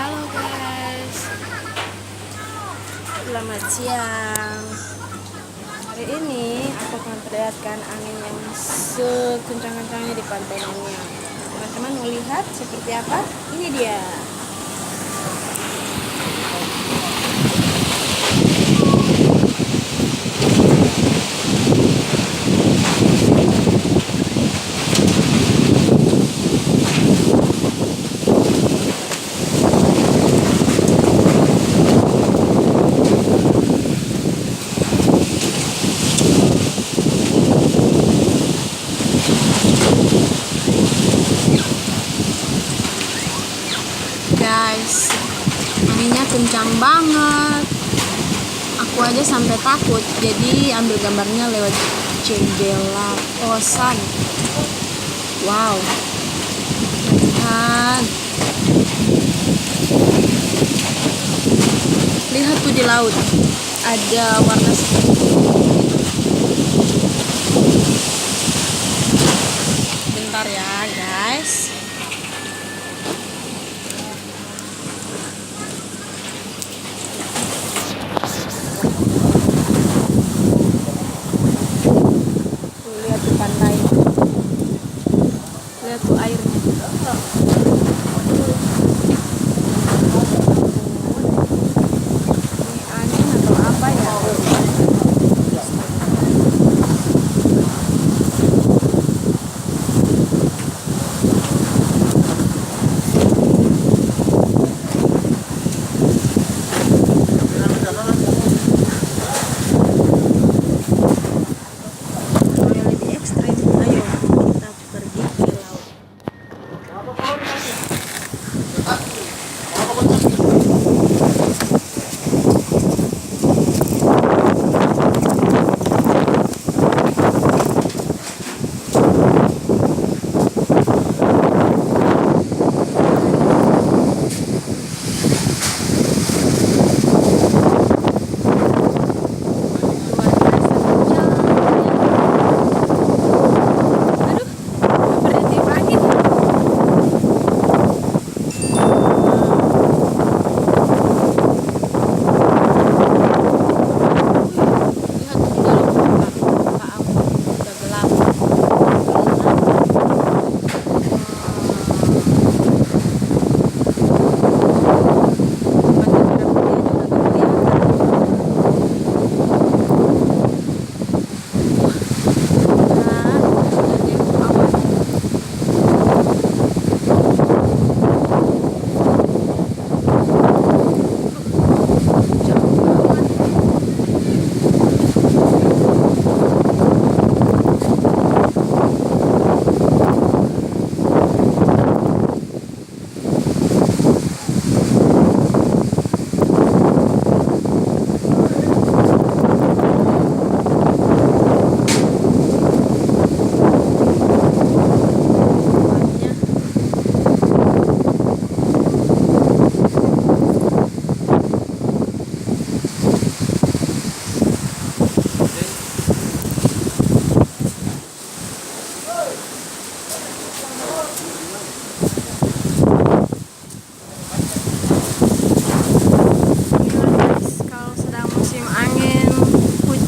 Halo guys, selamat siang. Hari ini aku akan perlihatkan angin yang sekencang-kencangnya di pantai Pstinya. Teman-teman mau lihat seperti apa? Ini dia. Guys, anginnya kencang banget. Aku aja sampai takut, jadi ambil gambarnya lewat jendela kosan. Wow, lihat tuh di laut ada warna seperti itu. Bentar ya guys. Lihat tuh pantai, lihat tuh airnya. Ini angin atau apa ya?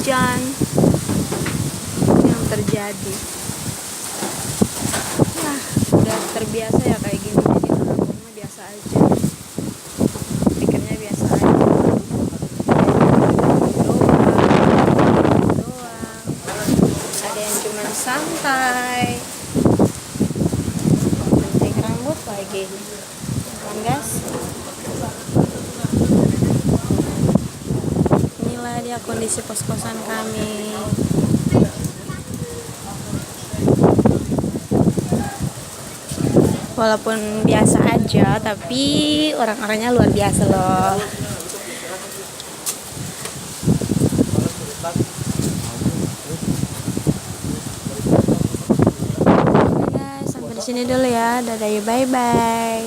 Hujan yang terjadi, ya udah terbiasa ya kayak gini, jadi orang biasa aja, pikirnya biasa aja, doang. Ada yang cuman santai, penting rambut lagi, kan guys? Dia kondisi kos-kosan kami. Walaupun biasa aja, tapi orang-orangnya luar biasa loh. Oke guys, sampai di sini dulu ya. Dadah, bye bye.